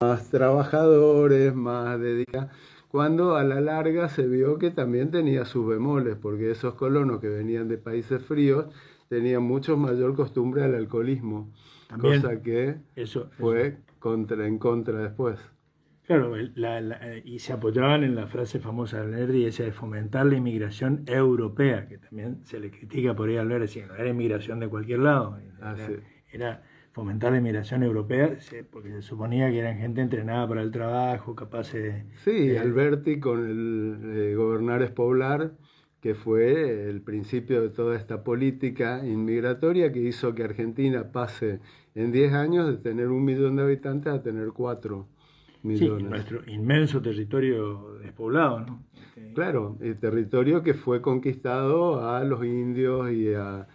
más trabajadores, más dedicados, cuando a la larga se vio que también tenía sus bemoles, porque esos colonos que venían de países fríos tenían mucho mayor costumbre al alcoholismo, cosa También, que eso. fue en contra después. Claro, y se apoyaban en la frase famosa de Alberti, esa de fomentar la inmigración europea, que también se le critica por ahí a Alberti, que no era inmigración de cualquier lado, Así. era fomentar la inmigración europea, porque se suponía que eran gente entrenada para el trabajo, capaces Sí, de, Alberti con el gobernar es poblar, que fue el principio de toda esta política inmigratoria que hizo que Argentina pase en 10 años de tener 1 millón de habitantes a tener 4 sí, en millones. nuestro inmenso territorio despoblado, ¿no? Claro, el territorio que fue conquistado a los indios y a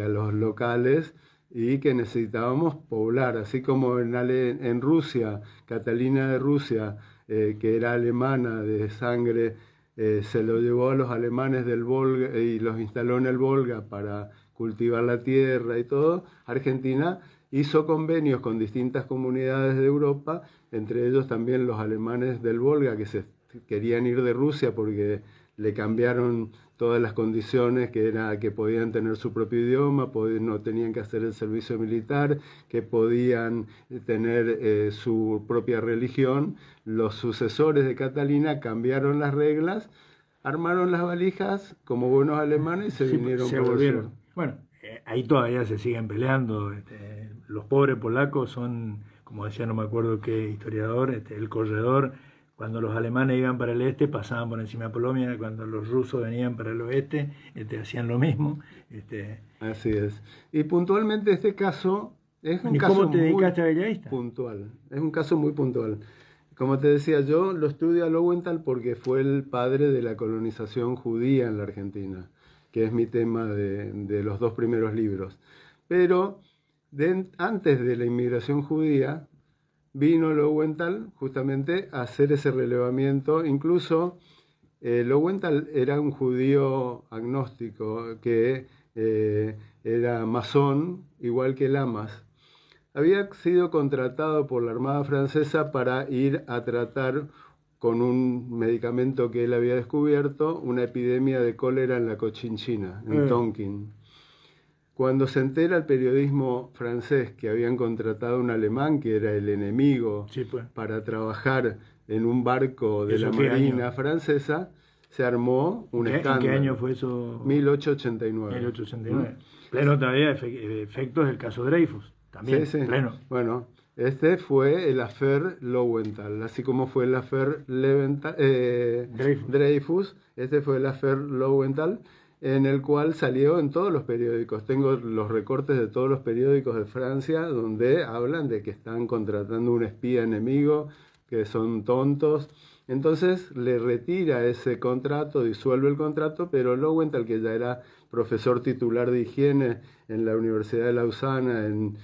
los locales y que necesitábamos poblar, así como en Rusia, Catalina de Rusia, que era alemana de sangre, se lo llevó a los alemanes del Volga y los instaló en el Volga para cultivar la tierra y todo. Argentina hizo convenios con distintas comunidades de Europa, entre ellos también los alemanes del Volga que se querían ir de Rusia porque le cambiaron todas las condiciones, que era que podían tener su propio idioma, no tenían que hacer el servicio militar, que podían tener su propia religión. Los sucesores de Catalina cambiaron las reglas, armaron las valijas como buenos alemanes y se Sí, vinieron se para el sur. volvieron. Bueno, ahí todavía se siguen peleando. Los pobres polacos son, como decía no me acuerdo qué historiador, el corredor. Cuando los alemanes iban para el este, pasaban por encima de Polonia. Cuando los rusos venían para el oeste, hacían lo mismo. Este, Así es. Y puntualmente este caso es un bueno, ¿y caso cómo te muy dedicaste a Bellavista? puntual, es un caso muy puntual. Como te decía, yo lo estudio a Lowenthal porque fue el padre de la colonización judía en la Argentina, que es mi tema de los dos primeros libros. Pero antes de la inmigración judía, vino Lowenthal justamente a hacer ese relevamiento. Incluso Lowenthal era un judío agnóstico que era masón, igual que Lamas. Había sido contratado por la Armada Francesa para ir a tratar con un medicamento que él había descubierto una epidemia de cólera en la Cochinchina, en Eh, Tonkin. Cuando se entera el periodismo francés que habían contratado a un alemán que era el enemigo sí, pues. para trabajar en un barco de la ¿Eso qué Marina año? francesa, se armó un En qué año escándalo. fue eso? 1889. 1889. Pleno todavía efectos del caso Dreyfus. Sí, También, sí. pleno. Bueno, este fue el affair Lowenthal, así como fue el affair Dreyfus. Dreyfus, este fue el affair Lowenthal, en el cual salió en todos los periódicos. Tengo los recortes de todos los periódicos de Francia donde hablan de que están contratando un espía enemigo, que son tontos. Entonces le retira ese contrato, disuelve el contrato, pero Lowenthal, que ya era profesor titular de higiene en la Universidad de Lausana, en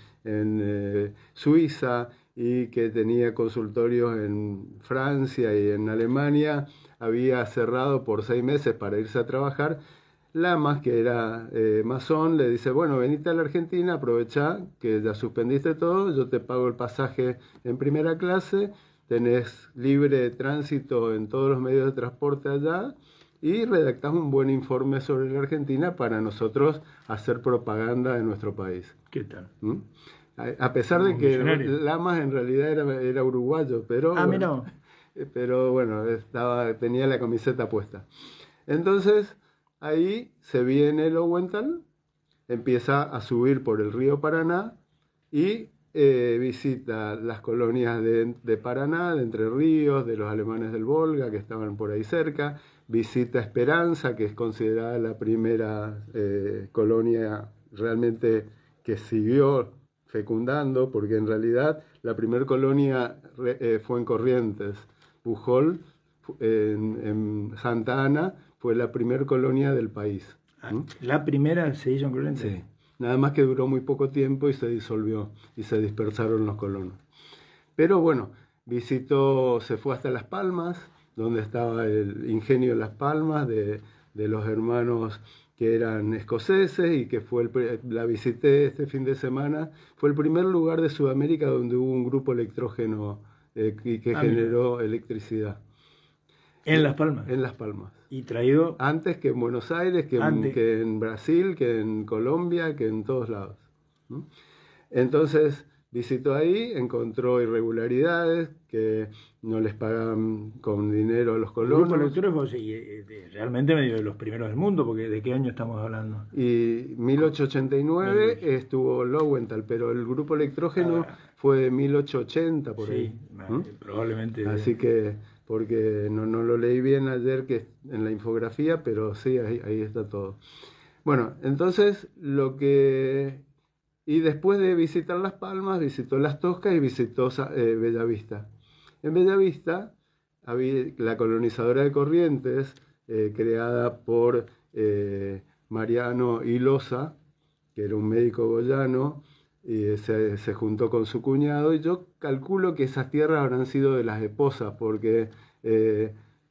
Suiza, y que tenía consultorios en Francia y en Alemania, había cerrado por 6 meses para irse a trabajar. Lamas, que era masón, le dice, bueno, venite a la Argentina, aprovecha que ya suspendiste todo, yo te pago el pasaje en primera clase, tenés libre tránsito en todos los medios de transporte allá y redactás un buen informe sobre la Argentina para nosotros hacer propaganda de nuestro país. ¿Qué tal? ¿Mm? A pesar de Un que millonario. Lamas en realidad era uruguayo, pero Ah, bueno, mira. pero bueno, tenía la camiseta puesta. Entonces, ahí se viene Lowenthal, empieza a subir por el río Paraná y visita las colonias de Paraná, de Entre Ríos, de los alemanes del Volga, que estaban por ahí cerca, visita Esperanza, que es considerada la primera colonia realmente que siguió fecundando, porque en realidad la primera colonia fue en Corrientes. Pujol, en Santa Ana, fue la primera colonia del país. Ah, ¿Mm? la primera se hizo en Corrientes. Sí, nada más que duró muy poco tiempo y se disolvió y se dispersaron los colonos. Pero bueno, se fue hasta Las Palmas, donde estaba el ingenio de Las Palmas de los hermanos que eran escoceses y que la visité este fin de semana. Fue el primer lugar de Sudamérica donde hubo un grupo electrógeno y que generó electricidad. En Las Palmas. En Las Palmas. Y traído... Antes que en Buenos Aires, que en Brasil, que en Colombia, que en todos lados. ¿No? Entonces visitó ahí, encontró irregularidades, que no les pagaban con dinero a los colonos. El grupo electrógeno, sí, realmente medio de los primeros del mundo, porque ¿de qué año estamos hablando? Y 1889 estuvo Lowenthal, pero el grupo electrógeno fue de 1880 por ahí. Probablemente. Así que, porque no lo leí bien ayer que en la infografía, pero sí, ahí está todo. Bueno, entonces Y después de visitar Las Palmas, visitó Las Toscas y visitó Bellavista. En Bellavista había la colonizadora de Corrientes, creada por Mariano Ilosa, que era un médico goyano, y se juntó con su cuñado, y yo calculo que esas tierras habrán sido de las esposas, porque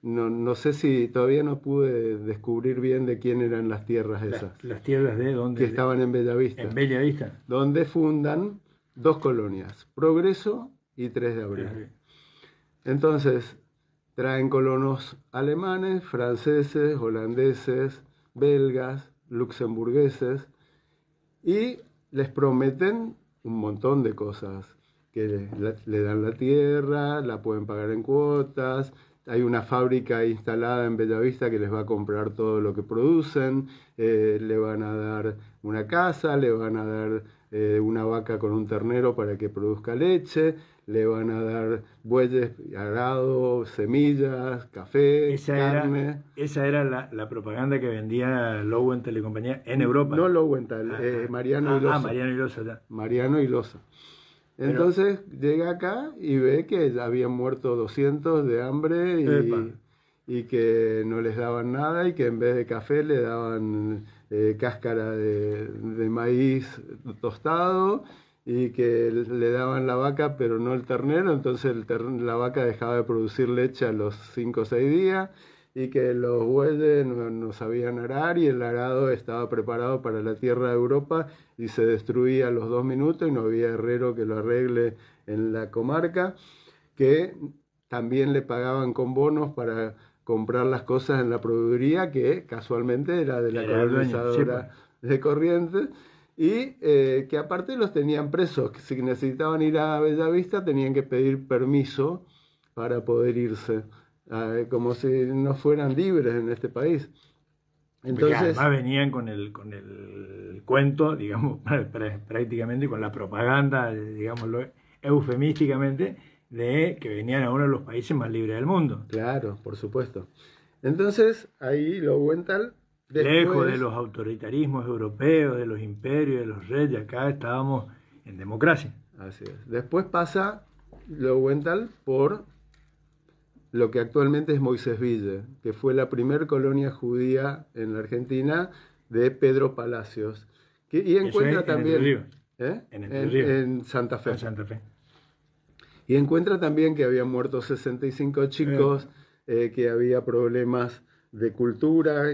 no sé si todavía no pude descubrir bien de quién eran las tierras esas. ¿Las tierras de dónde? Que estaban en Bellavista. En Bellavista. Donde fundan 2 colonias, Progreso y 3 de Abril. Entonces, traen colonos alemanes, franceses, holandeses, belgas, luxemburgueses, y les prometen un montón de cosas, que le dan la tierra, la pueden pagar en cuotas. Hay una fábrica instalada en Bellavista que les va a comprar todo lo que producen, le van a dar una casa, le van a dar una vaca con un ternero para que produzca leche, le van a dar bueyes, arado, semillas, café, carne. Esa era la propaganda que vendía Lowenthal y compañía en Europa. No Lowenthal, Mariano Ilosa. Mariano Ilosa. Mariano Ilosa. Entonces llega acá y ve que ya habían muerto 200 de hambre y que no les daban nada, y que en vez de café le daban cáscara de maíz tostado, y que le daban la vaca pero no el ternero. Entonces la vaca dejaba de producir leche a los 5 o 6 días, y que los bueyes no sabían arar, y el arado estaba preparado para la tierra de Europa y se destruía a los 2 minutos, y no había herrero que lo arregle en la comarca, que también le pagaban con bonos para comprar las cosas en la proveeduría, que casualmente era de la colonizadora de Corrientes, y que aparte los tenían presos, que si necesitaban ir a Bellavista tenían que pedir permiso para poder irse. Como si no fueran libres en este país. Entonces, además venían con el cuento, digamos, prácticamente con la propaganda, digámoslo eufemísticamente, de que venían a uno de los países más libres del mundo. Claro, por supuesto. Entonces, ahí Lowenthal... Lejos de los autoritarismos europeos, de los imperios, de los reyes, acá estábamos en democracia. Así es. Después pasa Lowenthal por lo que actualmente es Moisésville, que fue la primer colonia judía en la Argentina de Pedro Palacios. Y encuentra también... En Santa Fe. En Santa Fe. Y encuentra también que habían muerto 65 chicos, que había problemas de cultura,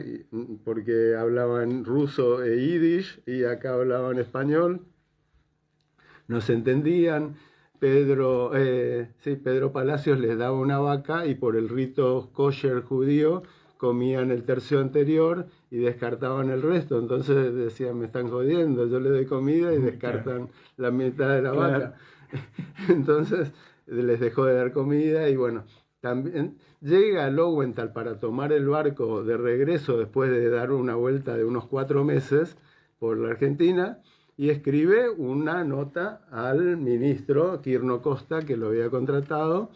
porque hablaban ruso e yiddish, y acá hablaban español. No se entendían. Pedro Palacios les daba una vaca, y por el rito kosher judío comían el tercio anterior y descartaban el resto. Entonces decían, me están jodiendo, yo les doy comida y descartan la mitad de la vaca. Entonces les dejó de dar comida, y bueno, también llega Lowenthal para tomar el barco de regreso después de dar una vuelta de unos 4 meses por la Argentina, y escribe una nota al ministro Quirno Costa, que lo había contratado,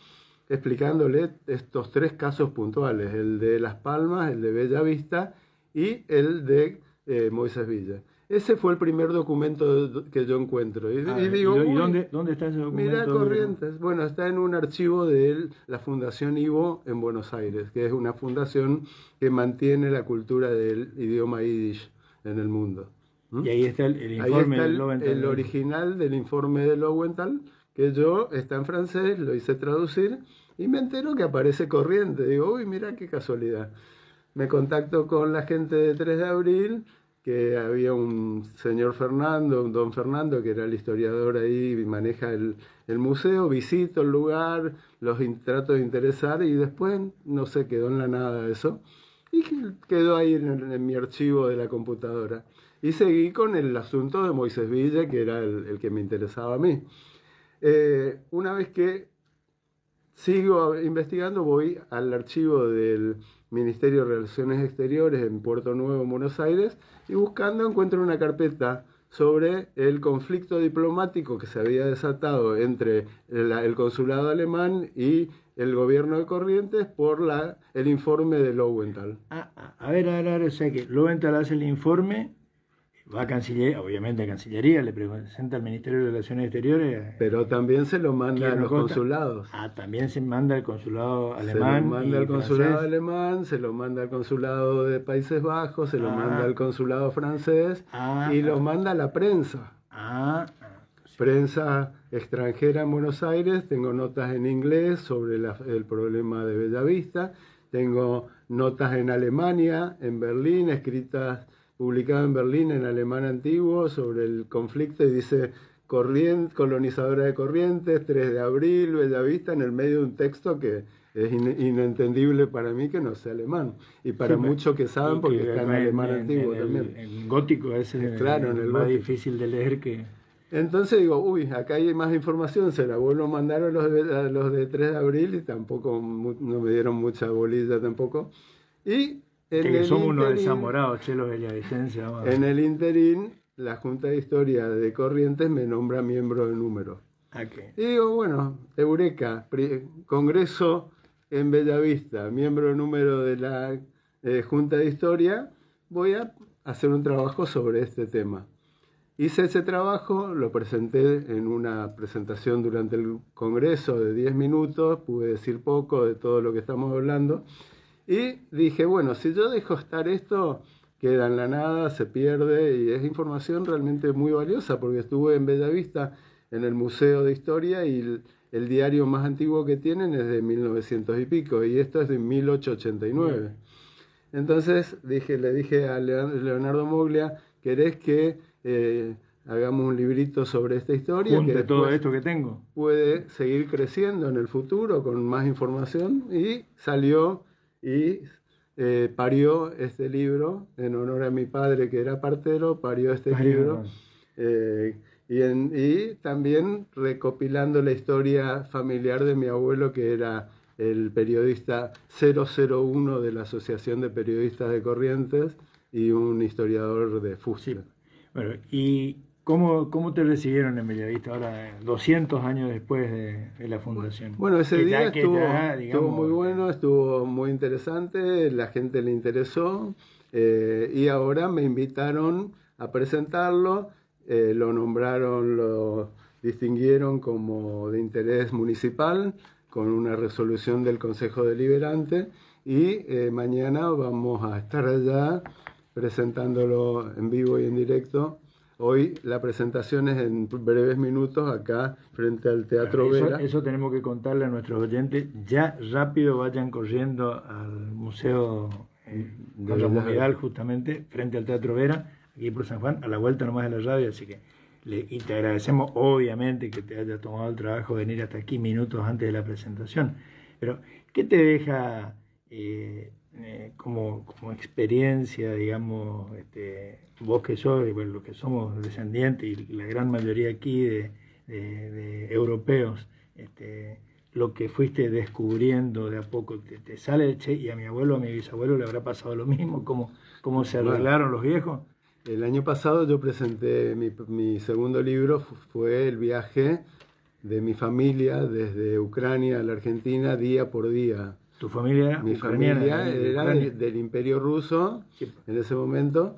explicándole estos 3 casos puntuales: el de Las Palmas, el de Bellavista y el de Moisésville. Ese fue el primer documento que yo encuentro. Y digo, ¿y dónde está ese documento? Mira, Corrientes. Bueno, está en un archivo de la Fundación Ivo en Buenos Aires, que es una fundación que mantiene la cultura del idioma yiddish en el mundo. Y ahí está el informe de Lowenthal. El original del informe de Lowenthal, que está en francés, lo hice traducir, y me entero que aparece Corrientes. Digo, uy, mira qué casualidad. Me contacto con la gente de 3 de abril, que había un señor Fernando, un don Fernando, que era el historiador ahí y maneja el museo, visito el lugar, trato de interesar y después no se quedó en la nada eso. Y quedó ahí en mi archivo de la computadora. Y seguí con el asunto de Moisés Villa, que era el que me interesaba a mí. Una vez que sigo investigando, voy al archivo del Ministerio de Relaciones Exteriores en Puerto Nuevo, Buenos Aires, y buscando encuentro una carpeta sobre el conflicto diplomático que se había desatado entre el consulado alemán y el gobierno de Corrientes por el informe de Lowenthal. A ver, o sea que Lowenthal hace el informe, va a Cancillería, obviamente a Cancillería, le presenta al Ministerio de Relaciones Exteriores. Pero también se lo manda a los consulados. También se manda al consulado alemán. Se lo manda al consulado alemán, se lo manda al consulado de Países Bajos, se lo manda al consulado francés y lo manda a la prensa. Prensa extranjera en Buenos Aires, tengo notas en inglés sobre el problema de Bellavista, tengo notas en Alemania, en Berlín, publicado en Berlín en alemán antiguo sobre el conflicto y dice colonizadora de Corrientes, 3 de abril, Bellavista, en el medio de un texto que es inentendible para mí que no sea alemán. Y para muchos que saben porque está en alemán antiguo también. En gótico es claro, más difícil de leer que... Entonces digo, acá hay más información, se la vuelvo a mandar a los de 3 de abril y tampoco, no me dieron mucha bolilla tampoco. Y que somos unos desamorados, los bellavicenses. En el interín, la Junta de Historia de Corrientes me nombra miembro de número. Y digo, bueno, eureka, Congreso en Bellavista, miembro de número de la Junta de Historia, voy a hacer un trabajo sobre este tema. Hice ese trabajo, lo presenté en una presentación durante el Congreso de 10 minutos, pude decir poco de todo lo que estamos hablando, y dije, bueno, si yo dejo estar esto, queda en la nada, se pierde, y es información realmente muy valiosa, porque estuve en Bellavista, en el Museo de Historia, y el diario más antiguo que tienen es de 1900 y pico, y esto es de 1889. Entonces le dije a Leonardo Moglia, ¿querés que hagamos un librito sobre esta historia? Junte que todo esto que tengo. Puede seguir creciendo en el futuro con más información, y salió y parió este libro en honor a mi padre que era partero, parió este libro y también recopilando la historia familiar de mi abuelo, que era el periodista 001 de la Asociación de Periodistas de Corrientes y un historiador de Fuste. Sí. Bueno, ¿y cómo te recibieron en Bellavista ahora, 200 años después de la fundación? Bueno, ese día estuvo muy bueno, estuvo muy interesante, la gente le interesó y ahora me invitaron a presentarlo, lo nombraron, lo distinguieron como de interés municipal con una resolución del Consejo Deliberante y mañana vamos a estar allá presentándolo en vivo y en directo. Hoy la presentación es en breves minutos acá frente al Teatro Vera. Eso tenemos que contarle a nuestros oyentes. Ya rápido vayan corriendo al Museo de la Humedal, justamente, frente al Teatro Vera, aquí por San Juan, a la vuelta nomás de la radio. Así que y te agradecemos obviamente que te haya tomado el trabajo de venir hasta aquí minutos antes de la presentación. Pero, ¿qué te deja como experiencia, digamos, vos que sos, y bueno, los que somos descendientes y la gran mayoría aquí de europeos, lo que fuiste descubriendo de a poco, te sale, y a mi abuelo, a mi bisabuelo le habrá pasado lo mismo, cómo se arreglaron los viejos? El año pasado yo presenté mi segundo libro, fue el viaje de mi familia desde Ucrania a la Argentina día por día. ¿Tu familia era? Mi familia era del Imperio Ruso, sí. En ese momento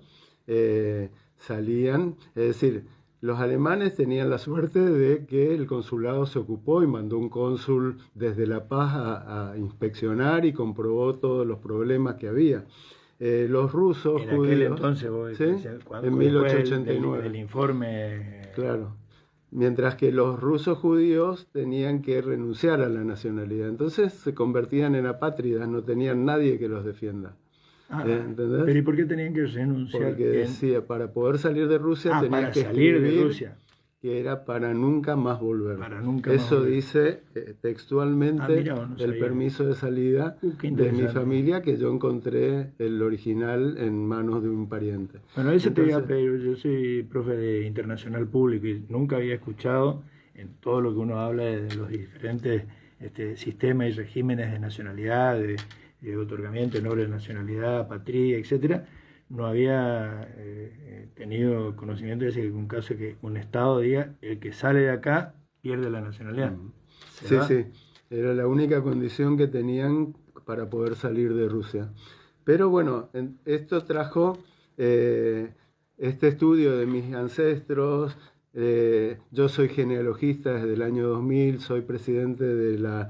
salían, es decir, los alemanes tenían la suerte de que el consulado se ocupó y mandó un cónsul desde La Paz a inspeccionar y comprobó todos los problemas que había. Los rusos en judíos... aquel entonces, vos, ¿sí? En 1889. El informe... Claro. Mientras que los rusos judíos tenían que renunciar a la nacionalidad. Entonces se convertían en apátridas, no tenían nadie que los defienda. ¿entendés? Pero ¿y por qué tenían que renunciar? Porque decía, para poder salir de Rusia tenías para que salir de escribir Rusia. que era para nunca más volver. Para nunca más Eso volver. dice textualmente Mirá, no el sabía. permiso de salida Qué de mi interesante. familia, que yo encontré el original en manos de un pariente. Bueno, eso te iba a Entonces, pedir. Yo soy profe de internacional público y nunca había escuchado en todo lo que uno habla de los diferentes sistemas y regímenes de nacionalidad, de otorgamiento de noble nacionalidad, patria, etcétera. No había tenido conocimiento de ese un caso que un Estado diga el que sale de acá pierde la nacionalidad. sí, sí, era la única condición que tenían para poder salir de Rusia. Pero bueno, esto trajo este estudio de mis ancestros. Yo soy genealogista desde el año 2000, soy presidente de la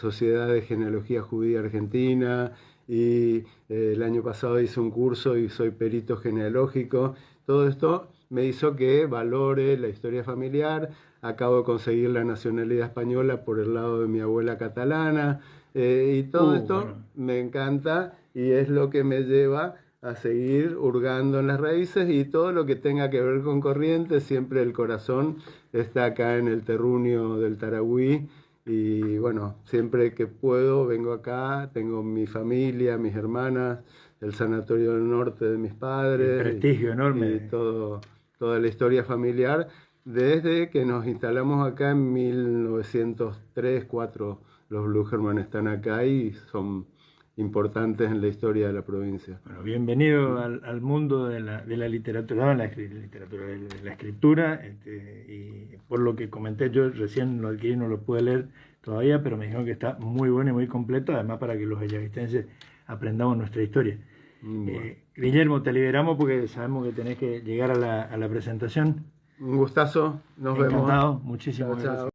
Sociedad de Genealogía Judía Argentina y el año pasado hice un curso y soy perito genealógico. Todo esto me hizo que valore la historia familiar. Acabo de conseguir la nacionalidad española por el lado de mi abuela catalana, y todo esto me encanta y es lo que me lleva a seguir hurgando en las raíces, y todo lo que tenga que ver con Corrientes, siempre el corazón está acá en el terruño del Tarahui. Y bueno, siempre que puedo vengo acá, tengo mi familia, mis hermanas, el Sanatorio del Norte de mis padres. El prestigio enorme. Y toda la historia familiar, desde que nos instalamos acá en 1903-4. Los Blugerman están acá y son importantes en la historia de la provincia. Bueno, bienvenido al mundo de la literatura, de la escritura, y por lo que comenté, yo recién lo adquirí, no lo pude leer todavía, pero me dijeron que está muy bueno y muy completo, además para que los bellavistenses aprendamos nuestra historia. Bueno. Guillermo, te liberamos porque sabemos que tenés que llegar a la presentación. Un gustazo, nos vemos. Encantado, muchísimas gracias.